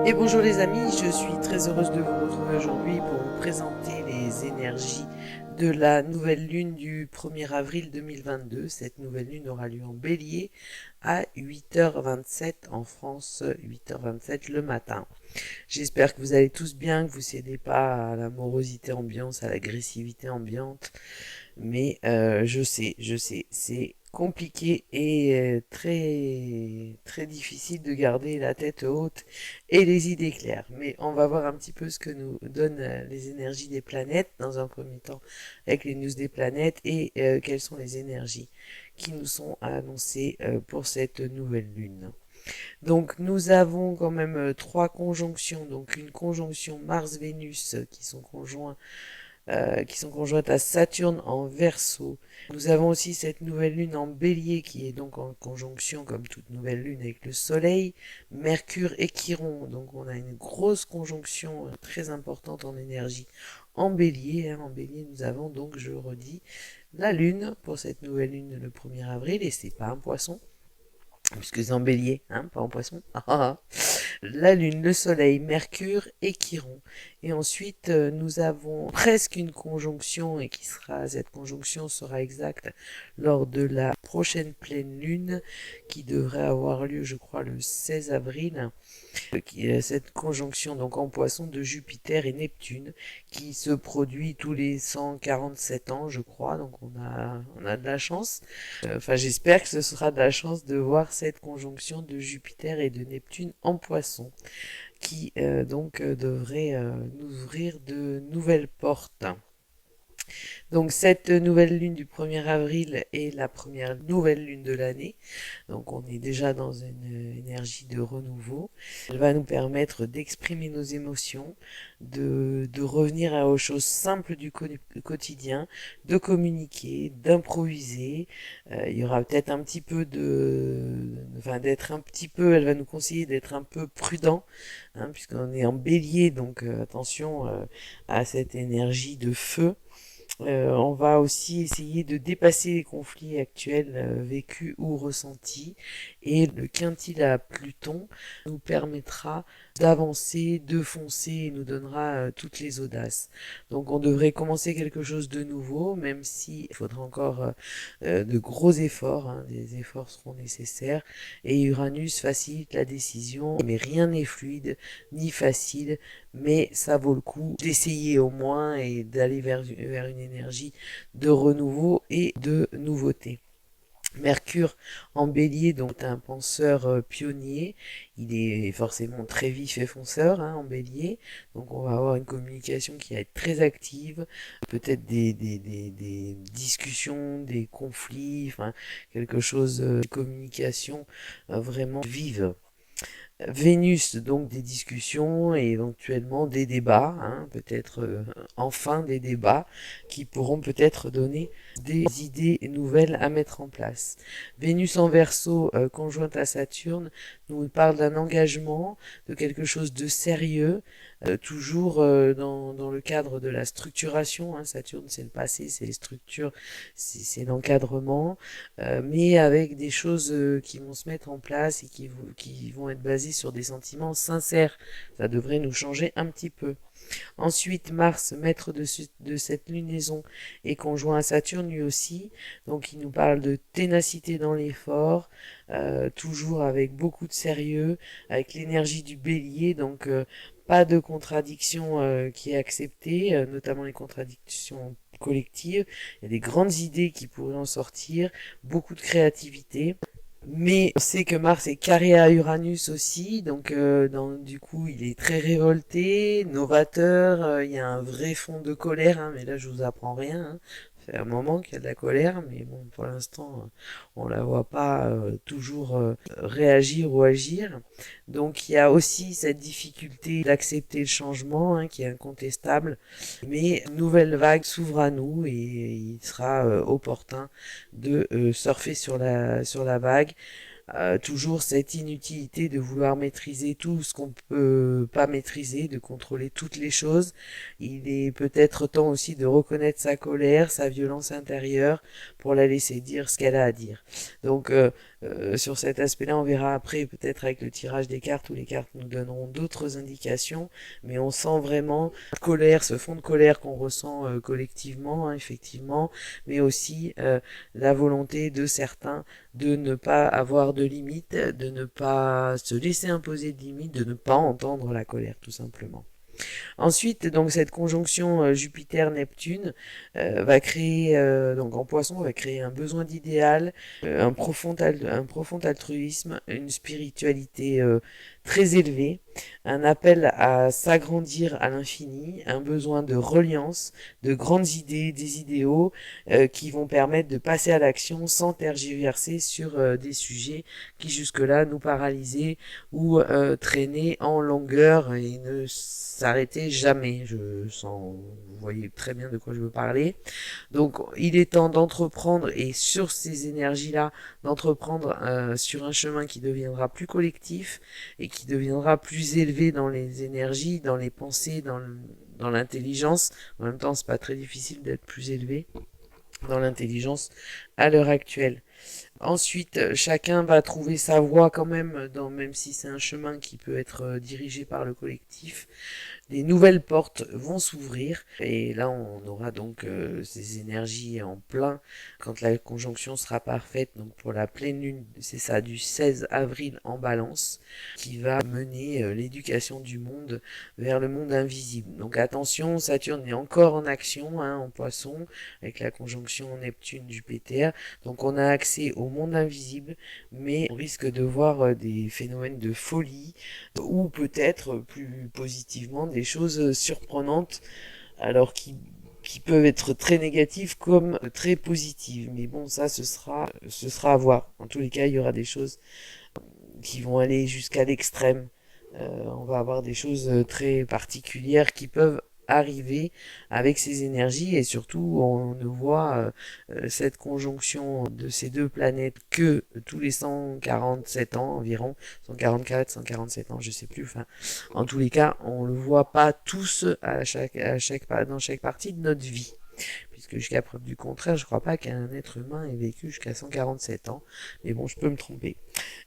Et bonjour les amis, je suis très heureuse de vous retrouver aujourd'hui pour vous présenter les énergies de la nouvelle lune du 1er avril 2022. Cette nouvelle lune aura lieu en bélier à 8h27 en France, 8h27 le matin. J'espère que vous allez tous bien, que vous ne cédez pas à la morosité ambiante, à l'agressivité ambiante. Mais je sais, c'est compliqué et très difficile de garder la tête haute et les idées claires. Mais on va voir un petit peu ce que nous donnent les énergies des planètes dans un premier temps avec les news des planètes et quelles sont les énergies qui nous sont annoncées pour cette nouvelle lune. Donc nous avons quand même trois conjonctions, donc une conjonction Mars-Vénus qui sont conjointes à Saturne en Verseau. Nous avons aussi cette nouvelle lune en Bélier qui est donc en conjonction comme toute nouvelle lune avec le Soleil, Mercure et Chiron. Donc on a une grosse conjonction très importante en énergie en Bélier. En Bélier nous avons donc, je redis, la lune pour cette nouvelle lune le 1er avril et c'est pas un poisson puisque c'est en bélier, hein, pas en poisson. La lune, le soleil, Mercure et Chiron. Et ensuite, nous avons presque une conjonction cette conjonction sera exacte lors de la prochaine pleine lune qui devrait avoir lieu, je crois, le 16 avril. Cette conjonction donc en poisson de Jupiter et Neptune qui se produit tous les 147 ans, je crois. Donc on a de la chance. Enfin, j'espère que ce sera de la chance de voir cette conjonction de Jupiter et de Neptune en poisson qui devrait nous ouvrir de nouvelles portes. Donc cette nouvelle lune du 1er avril est la première nouvelle lune de l'année. Donc on est déjà dans une énergie de renouveau. Elle va nous permettre d'exprimer nos émotions, de revenir aux choses simples du quotidien, de communiquer, d'improviser. Il y aura peut-être un petit peu d'être un petit peu, elle va nous conseiller d'être un peu prudent, hein, puisqu'on est en bélier, donc attention à cette énergie de feu. On va aussi essayer de dépasser les conflits actuels vécus ou ressentis et le quintile à Pluton nous permettra d'avancer, de foncer et nous donnera toutes les audaces. Donc on devrait commencer quelque chose de nouveau, même si il faudra encore de gros efforts, hein, des efforts seront nécessaires et Uranus facilite la décision, mais rien n'est fluide ni facile, mais ça vaut le coup d'essayer au moins et d'aller vers une énergie de renouveau et de nouveauté. Mercure en bélier, donc un penseur pionnier, il est forcément très vif et fonceur, hein, en bélier, donc on va avoir une communication qui va être très active, peut-être des discussions, des conflits, enfin quelque chose de communication vraiment vive. Vénus, donc des discussions et éventuellement des débats, hein, peut-être enfin des débats qui pourront peut-être donner des idées nouvelles à mettre en place. Vénus en Verseau, conjointe à Saturne, nous parle d'un engagement, de quelque chose de sérieux, toujours dans le cadre de la structuration, hein. Saturne c'est le passé, c'est les structures, c'est l'encadrement, mais avec des choses qui vont se mettre en place et qui vont être basées sur des sentiments sincères. Ça devrait nous changer un petit peu. Ensuite, Mars, maître de cette lunaison, est conjoint à Saturne lui aussi. Donc il nous parle de ténacité dans l'effort, toujours avec beaucoup de sérieux, avec l'énergie du bélier. Donc pas de contradiction qui est acceptée, notamment les contradictions collectives. Il y a des grandes idées qui pourraient en sortir, beaucoup de créativité. Mais on sait que Mars est carré à Uranus aussi, donc du coup il est très révolté, novateur, il y a un vrai fond de colère, hein, mais là je vous apprends rien, hein. Ça fait un moment qu'il y a de la colère, mais bon pour l'instant on la voit pas toujours réagir ou agir. Donc il y a aussi cette difficulté d'accepter le changement, hein, qui est incontestable, mais une nouvelle vague s'ouvre à nous et il sera opportun de surfer sur la vague. Toujours cette inutilité de vouloir maîtriser tout ce qu'on peut pas maîtriser, de contrôler toutes les choses. Il est peut-être temps aussi de reconnaître sa colère, sa violence intérieure pour la laisser dire ce qu'elle a à dire. Donc sur cet aspect-là. On verra après, peut-être avec le tirage des cartes, où les cartes nous donneront d'autres indications, mais on sent vraiment la colère, ce fond de colère qu'on ressent collectivement, hein, effectivement, mais aussi la volonté de certains de ne pas avoir de limites, de ne pas se laisser imposer de limites, de ne pas entendre la colère, tout simplement. Ensuite, donc cette conjonction Jupiter-Neptune va créer, donc en Poisson, va créer un besoin d'idéal, un profond altruisme, une spiritualité très élevée, un appel à s'agrandir à l'infini, un besoin de reliance, de grandes idées, des idéaux qui vont permettre de passer à l'action sans tergiverser sur des sujets qui jusque-là nous paralysaient ou traînaient en longueur et ne s'arrêtaient jamais. Je sens, vous voyez très bien de quoi je veux parler. Donc il est temps d'entreprendre, et sur ces énergies-là, d'entreprendre sur un chemin qui deviendra plus collectif et qui deviendra plus élevé dans les énergies, dans les pensées, dans l'intelligence. En même temps, c'est pas très difficile d'être plus élevé dans l'intelligence à l'heure actuelle. Ensuite, chacun va trouver sa voie quand même, même si c'est un chemin qui peut être dirigé par le collectif. Des nouvelles portes vont s'ouvrir, et là on aura donc ces énergies en plein quand la conjonction sera parfaite, donc pour la pleine lune, c'est ça, du 16 avril en Balance, qui va mener l'éducation du monde vers le monde invisible. Donc attention, Saturne est encore en action, hein, en Poisson, avec la conjonction Neptune-Jupiter, donc on a accès au monde invisible, mais on risque de voir des phénomènes de folie, ou peut-être plus positivement des choses surprenantes, alors qui peuvent être très négatives comme très positives. Mais bon, ça, ce sera à voir. En tous les cas, il y aura des choses qui vont aller jusqu'à l'extrême. On va avoir des choses très particulières qui peuvent arriver avec ces énergies, et surtout on ne voit cette conjonction de ces deux planètes que tous les 147 ans environ, 144, 147 ans, je sais plus, enfin en tous les cas on le voit pas tous dans chaque partie de notre vie, puisque jusqu'à preuve du contraire, je crois pas qu'un être humain ait vécu jusqu'à 147 ans, mais bon, je peux me tromper.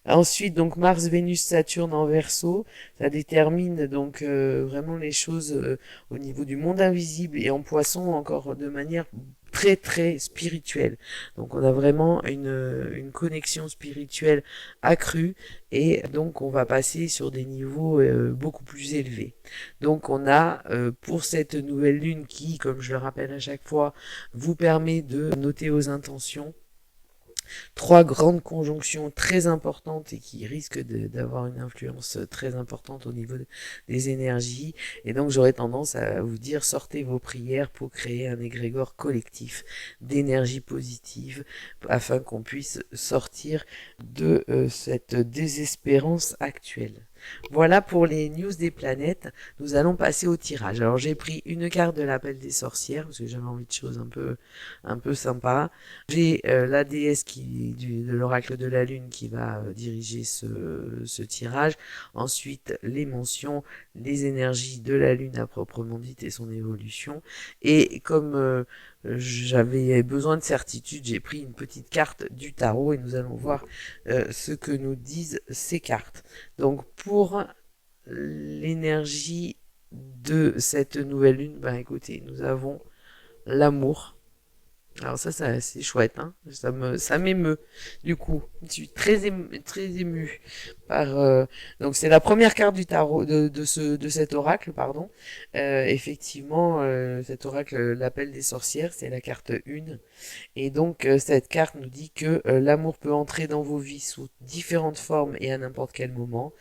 Ensuite, donc Mars, Vénus, Saturne en Verseau, ça détermine donc vraiment les choses au niveau du monde invisible, et en Poisson encore de manière très très spirituelle. Donc on a vraiment une connexion spirituelle accrue, et donc on va passer sur des niveaux beaucoup plus élevés. Donc on a pour cette nouvelle lune qui, comme je le rappelle à chaque fois, vous permet de noter vos intentions, trois grandes conjonctions très importantes et qui risquent d'avoir une influence très importante au niveau des énergies. Et donc j'aurais tendance à vous dire, sortez vos prières pour créer un égrégore collectif d'énergie positive afin qu'on puisse sortir de cette désespérance actuelle. Voilà pour les news des planètes. Nous allons passer au tirage. Alors j'ai pris une carte de l'appel des sorcières parce que j'avais envie de choses un peu sympa. J'ai la déesse de l'oracle de la lune qui va diriger ce tirage. Ensuite les mentions, les énergies de la lune à proprement dit et son évolution. Et comme j'avais besoin de certitude, j'ai pris une petite carte du tarot et nous allons voir ce que nous disent ces cartes. Donc pour l'énergie de cette nouvelle lune, ben écoutez, nous avons l'amour. Alors ça c'est chouette, hein. Ça m'émeut. Du coup, je suis très ému par. Donc c'est la première carte du tarot de cet oracle, pardon. Effectivement, cet oracle, l'appel des sorcières, c'est la carte 1. Et donc cette carte nous dit que l'amour peut entrer dans vos vies sous différentes formes et à n'importe quel moment.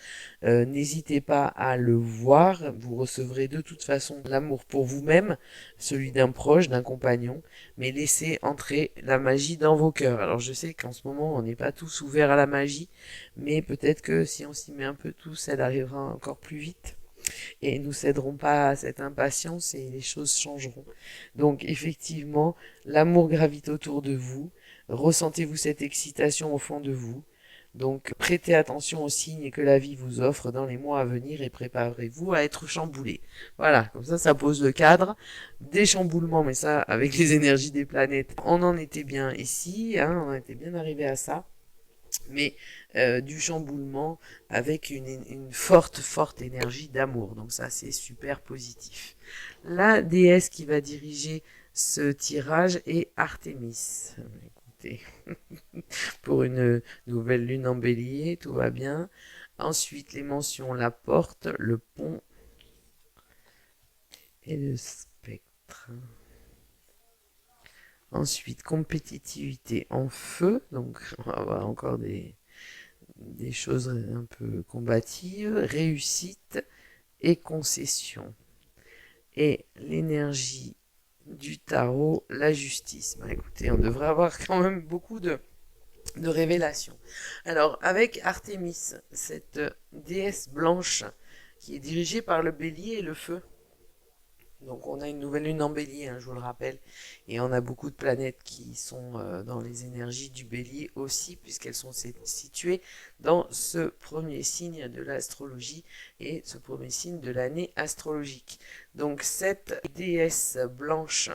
N'hésitez pas à le voir. Vous recevrez de toute façon l'amour pour vous-même, celui d'un proche, d'un compagnon, mais laissez entrer la magie dans vos cœurs. Alors je sais qu'en ce moment on n'est pas tous ouverts à la magie, mais peut-être que si on s'y met un peu tous, elle arrivera encore plus vite. Et nous céderons pas à cette impatience et les choses changeront. Donc effectivement, l'amour gravite autour de vous. Ressentez-vous cette excitation au fond de vous. Donc prêtez attention aux signes que la vie vous offre dans les mois à venir et préparez-vous à être chamboulé. Voilà, comme ça pose le cadre. Des chamboulements, mais ça, avec les énergies des planètes, on en était bien ici, hein, on était bien arrivé à ça. mais du chamboulement avec une forte énergie d'amour. Donc ça, c'est super positif. La déesse qui va diriger ce tirage est Artémis. Écoutez, pour une nouvelle lune en bélier, tout va bien. Ensuite, les mentions, la porte, le pont et le spectre. Ensuite, compétitivité en feu, donc on va avoir encore des choses un peu combatives, réussite et concession. Et l'énergie du tarot, la justice. Bah, écoutez, on devrait avoir quand même beaucoup de révélations. Alors, avec Artémis, cette déesse blanche qui est dirigée par le bélier et le feu, donc on a une nouvelle lune en bélier, hein, je vous le rappelle, et on a beaucoup de planètes qui sont dans les énergies du bélier aussi, puisqu'elles sont situées dans ce premier signe de l'astrologie et ce premier signe de l'année astrologique. Donc cette déesse blanche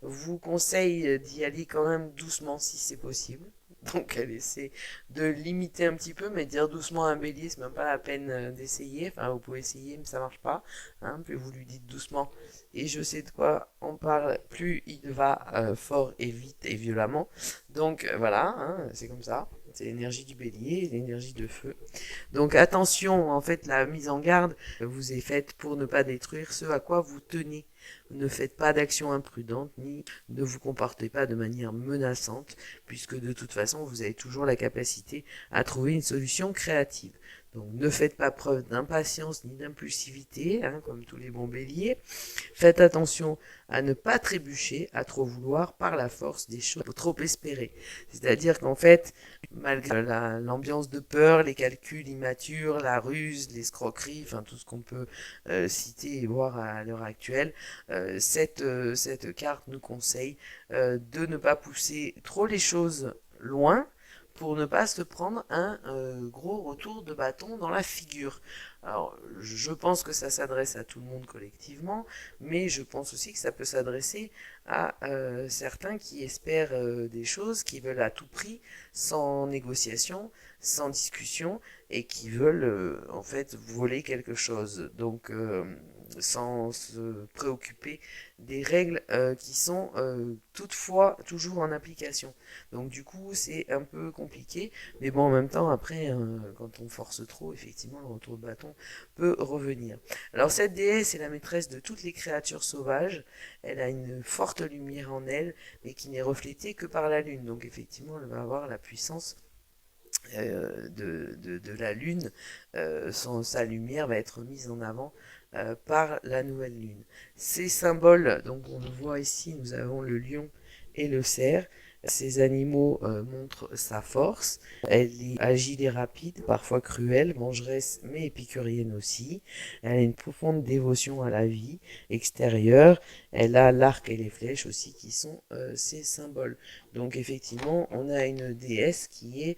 vous conseille d'y aller quand même doucement si c'est possible. Donc elle essaie de limiter un petit peu, mais dire doucement à un bélier, c'est même pas la peine d'essayer. Enfin, vous pouvez essayer, mais ça marche pas. Hein. Plus vous lui dites doucement, et je sais de quoi on parle, plus il va fort et vite et violemment. Donc voilà, hein, c'est comme ça. C'est l'énergie du bélier, l'énergie de feu. Donc attention, en fait, la mise en garde vous est faite pour ne pas détruire ce à quoi vous tenez. Ne faites pas d'actions imprudentes, ni ne vous comportez pas de manière menaçante, puisque de toute façon, vous avez toujours la capacité à trouver une solution créative. Donc ne faites pas preuve d'impatience ni d'impulsivité, hein, comme tous les bons béliers. Faites attention à ne pas trébucher, à trop vouloir par la force des choses, trop espérer. C'est-à-dire qu'en fait, malgré l'ambiance de peur, les calculs immatures, la ruse, l'escroquerie, enfin tout ce qu'on peut citer et voir à l'heure actuelle, cette carte nous conseille de ne pas pousser trop les choses loin pour ne pas se prendre un gros retour de bâton dans la figure. Alors, je pense que ça s'adresse à tout le monde collectivement, mais je pense aussi que ça peut s'adresser à certains qui espèrent des choses, qui veulent à tout prix, sans négociation, sans discussion, et qui veulent en fait voler quelque chose. Donc, sans se préoccuper des règles qui sont toutefois toujours en application. Donc du coup c'est un peu compliqué, mais bon en même temps après quand on force trop, effectivement le retour de bâton peut revenir. Alors cette déesse est la maîtresse de toutes les créatures sauvages, elle a une forte lumière en elle, mais qui n'est reflétée que par la lune, donc effectivement elle va avoir la puissance de la lune, sa lumière va être mise en avant par la nouvelle lune. Ces symboles, donc on le voit ici, nous avons le lion et le cerf. Ces animaux montrent sa force. Elle est agile et rapide, parfois cruelle, vengeresse mais épicurienne aussi. Elle a une profonde dévotion à la vie extérieure. Elle a l'arc et les flèches aussi qui sont ses symboles. Donc effectivement, on a une déesse qui est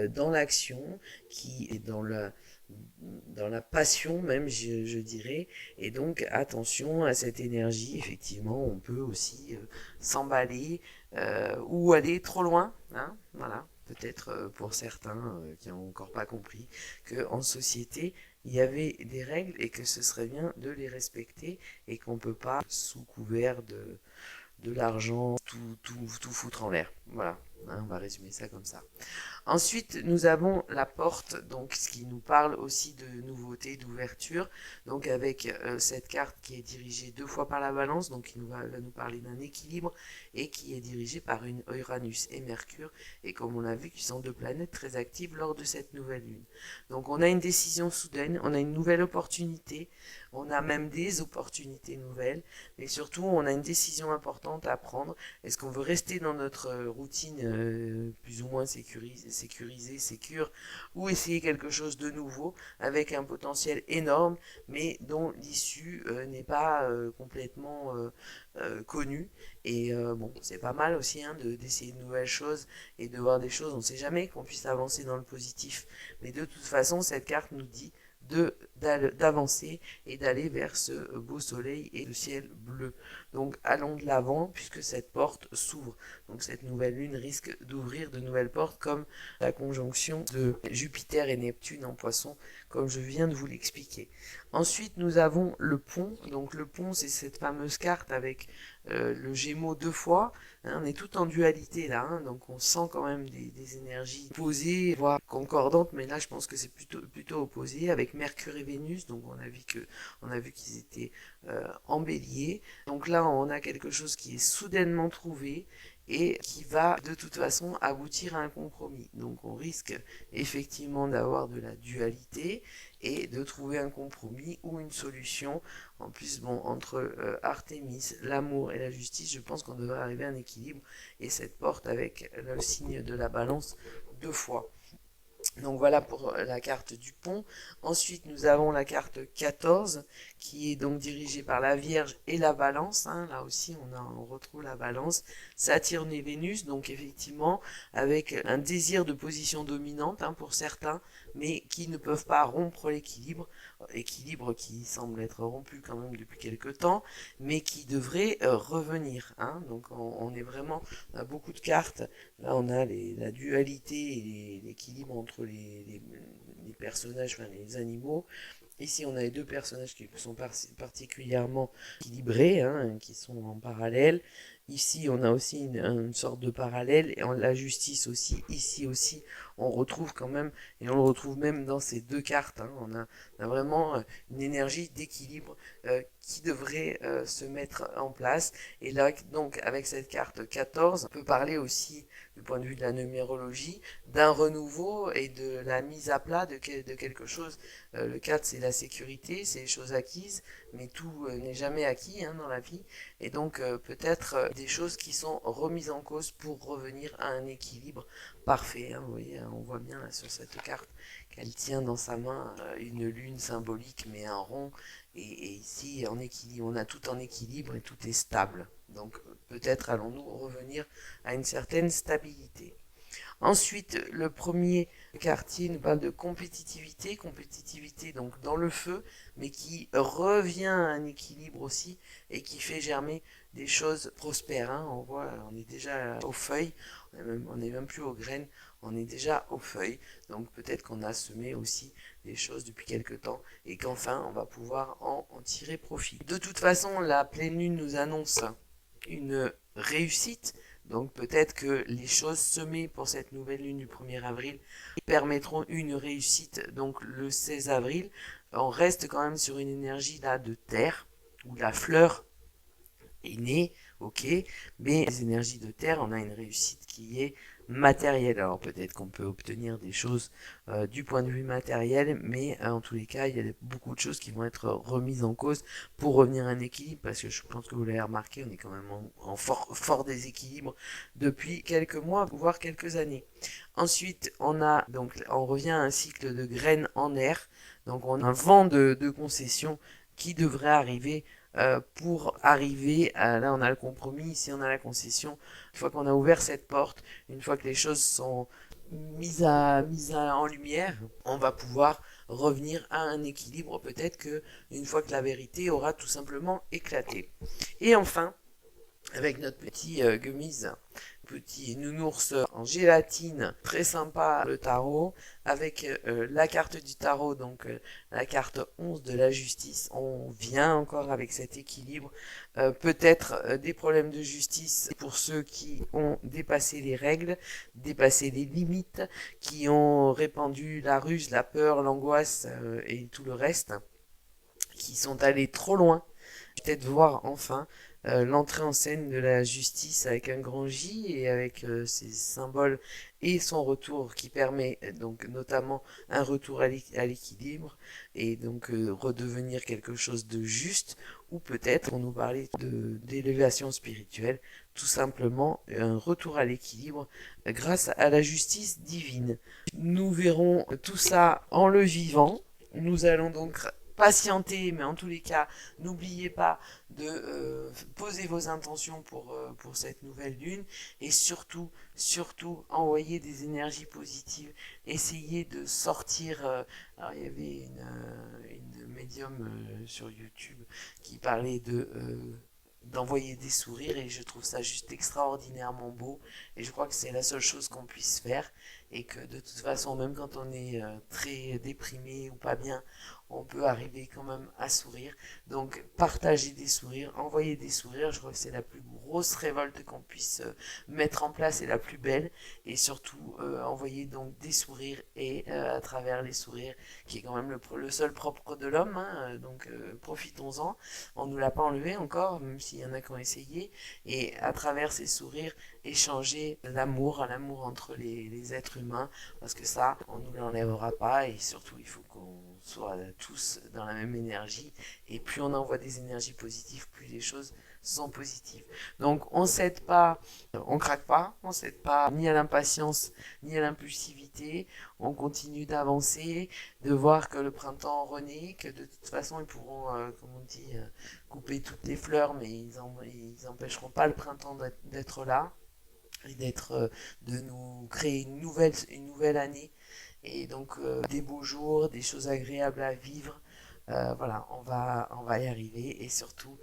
dans l'action, qui est dans la passion même, je dirais. Et donc attention à cette énergie. Effectivement, on peut aussi s'emballer ou aller trop loin. Hein, voilà. Peut-être pour certains qui n'ont encore pas compris qu'en société, il y avait des règles et que ce serait bien de les respecter et qu'on ne peut pas, sous couvert de l'argent, tout foutre en l'air. Voilà, hein, on va résumer ça comme ça. Ensuite, nous avons la porte, donc ce qui nous parle aussi de nouveauté, d'ouverture, donc avec cette carte qui est dirigée 2 fois par la balance, donc qui va nous parler d'un équilibre, et qui est dirigée par une Uranus et Mercure, et comme on l'a vu, qui sont 2 planètes très actives lors de cette nouvelle lune. Donc on a une décision soudaine, on a une nouvelle opportunité, on a même des opportunités nouvelles, mais surtout on a une décision importante à prendre. Est-ce qu'on veut rester dans notre routine plus ou moins sécurisée, sécure, ou essayer quelque chose de nouveau avec un potentiel énorme, mais dont l'issue n'est pas complètement connue. Et bon, c'est pas mal aussi hein, d'essayer de nouvelles choses et de voir des choses. On ne sait jamais qu'on puisse avancer dans le positif, mais de toute façon, cette carte nous dit d'avancer et d'aller vers ce beau soleil et le ciel bleu. Donc allons de l'avant puisque cette porte s'ouvre. Donc cette nouvelle lune risque d'ouvrir de nouvelles portes comme la conjonction de Jupiter et Neptune en Poisson, comme je viens de vous l'expliquer. Ensuite, nous avons le pont. Donc le pont, c'est cette fameuse carte avec le Gémeaux 2 fois. Hein, on est tout en dualité là, hein, donc on sent quand même des énergies opposées, voire concordantes, mais là je pense que c'est plutôt opposé avec Mercure et Vénus. Donc on a vu qu'ils étaient en Bélier. Donc là on a quelque chose qui est soudainement trouvé et qui va de toute façon aboutir à un compromis. Donc on risque effectivement d'avoir de la dualité et de trouver un compromis ou une solution. En plus, bon, entre Artémis, l'amour et la justice, je pense qu'on devrait arriver à un équilibre et cette porte avec le signe de la balance 2 fois. Donc voilà pour la carte du pont. Ensuite, nous avons la carte 14 qui est donc dirigée par la Vierge et la Balance. Hein. Là aussi, on retrouve la Balance. Saturne et Vénus, donc effectivement, avec un désir de position dominante hein, pour certains, mais qui ne peuvent pas rompre l'équilibre. Équilibre qui semble être rompu quand même depuis quelques temps, mais qui devrait revenir. Hein. Donc on est vraiment, on a beaucoup de cartes. Là, on a la dualité et l'équilibre entre les personnages, enfin les animaux. Ici, on a les deux personnages qui sont particulièrement équilibrés, hein, qui sont en parallèle. Ici, on a aussi une sorte de parallèle, et la justice aussi. Ici aussi, on retrouve quand même, et on le retrouve même dans ces deux cartes, hein, on a vraiment une énergie d'équilibre qui devrait se mettre en place. Et là, donc, avec cette carte 14, on peut parler aussi, du point de vue de la numérologie, d'un renouveau et de la mise à plat de quelque chose. Le 4, c'est la sécurité, c'est les choses acquises, mais tout n'est jamais acquis hein, dans la vie. Et donc, peut-être des choses qui sont remises en cause pour revenir à un équilibre parfait. Hein, vous voyez, on voit bien là, sur cette carte qu'elle tient dans sa main une lune symbolique, mais un rond. Et ici, en équilibre, on a tout en équilibre et tout est stable. Donc, peut-être allons-nous revenir à une certaine stabilité. Ensuite, le premier quartier nous parle de compétitivité, compétitivité donc dans le feu, mais qui revient à un équilibre aussi et qui fait germer des choses prospères. Hein. On voit, on est déjà aux feuilles, on n'est même plus aux graines, on est déjà aux feuilles. Donc peut-être qu'on a semé aussi des choses depuis quelque temps et qu'enfin on va pouvoir en tirer profit. De toute façon, la pleine lune nous annonce une réussite. Donc peut-être que les choses semées pour cette nouvelle lune du 1er avril permettront une réussite. Donc le 16 avril, on reste quand même sur une énergie là de terre, où la fleur est née, ok, mais les énergies de terre, on a une réussite qui est matérielle. Alors peut-être qu'on peut obtenir des choses du point de vue matériel, mais en tous les cas, il y a beaucoup de choses qui vont être remises en cause pour revenir à un équilibre, parce que je pense que vous l'avez remarqué, on est quand même en fort déséquilibre depuis quelques mois, voire quelques années. Ensuite, on revient à un cycle de graines en air, donc on a un vent de concession qui devrait arriver pour arriver à, là on a le compromis, ici on a la concession. Une fois qu'on a ouvert cette porte, une fois que les choses sont en lumière, on va pouvoir revenir à un équilibre, peut-être que une fois que la vérité aura tout simplement éclaté. Et enfin, avec notre petit gummies, petit nounours en gélatine, très sympa le tarot, avec la carte du tarot, donc la carte 11 de la justice. On vient encore avec cet équilibre, peut-être des problèmes de justice pour ceux qui ont dépassé les règles, dépassé les limites, qui ont répandu la ruse, la peur, l'angoisse et tout le reste, qui sont allés trop loin. Peut-être voir enfin l'entrée en scène de la justice avec un grand J et avec ses symboles et son retour qui permet donc notamment un retour à l'équilibre et donc redevenir quelque chose de juste, ou peut-être on nous parlait d'élévation spirituelle, tout simplement un retour à l'équilibre grâce à la justice divine. Nous verrons tout ça en le vivant. Nous allons donc patienter, mais en tous les cas, n'oubliez pas de poser vos intentions pour cette nouvelle lune et surtout, envoyer des énergies positives. Essayez de sortir. Alors, il y avait une médium sur YouTube qui parlait d'envoyer des sourires et je trouve ça juste extraordinairement beau et je crois que c'est la seule chose qu'on puisse faire et que de toute façon même quand on est très déprimé ou pas bien on peut arriver quand même à sourire. Donc partager des sourires, envoyer des sourires, je crois que c'est la plus grosse révolte qu'on puisse mettre en place et la plus belle et surtout envoyer donc des sourires et à travers les sourires qui est quand même le seul propre de l'homme hein, donc profitons-en, on nous l'a pas enlevé encore même s'il y en a qui ont essayé et à travers ces sourires échanger l'amour entre les êtres humains parce que ça on nous l'enlèvera pas et surtout il faut qu'on soit tous dans la même énergie et plus on envoie des énergies positives plus les choses sont positives. Donc on cède pas, on craque pas, on cède pas ni à l'impatience ni à l'impulsivité, on continue d'avancer, de voir que le printemps renaît, que de toute façon ils pourront, comme on dit, couper toutes les fleurs, mais ils empêcheront pas le printemps d'être là et de nous créer une nouvelle année et donc des beaux jours, des choses agréables à vivre. Voilà, on va y arriver et surtout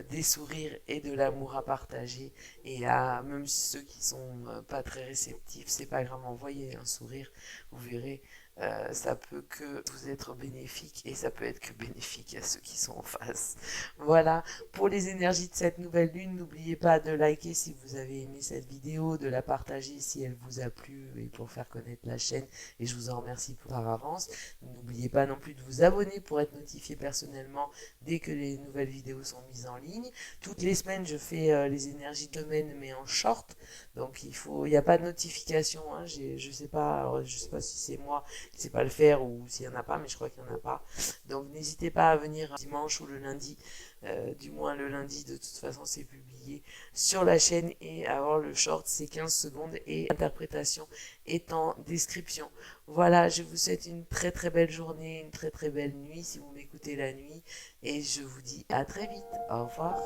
des sourires et de l'amour à partager et à même ceux qui sont pas très réceptifs, c'est pas grave, envoyez un sourire, vous verrez, ça peut que vous être bénéfique et ça peut être que bénéfique à ceux qui sont en face. Voilà, pour les énergies de cette nouvelle lune, n'oubliez pas de liker si vous avez aimé cette vidéo, de la partager si elle vous a plu et pour faire connaître la chaîne et je vous en remercie par avance. N'oubliez pas non plus de vous abonner pour être notifié personnellement dès que les nouvelles vidéos sont mises en ligne. Toutes les semaines, je fais les énergies de domaine mais en short, donc il n'y a pas de notification. Hein, je sais pas, alors, je sais pas si c'est moi qui sais pas le faire ou s'il y en a pas, mais je crois qu'il y en a pas. Donc n'hésitez pas à venir dimanche ou le lundi, du moins le lundi de toute façon c'est publié sur la chaîne et avoir le short c'est 15 secondes et l'interprétation est en description. Voilà, je vous souhaite une très très belle journée, une très très belle nuit si vous m'écoutez la nuit et je vous dis à très vite. Au revoir.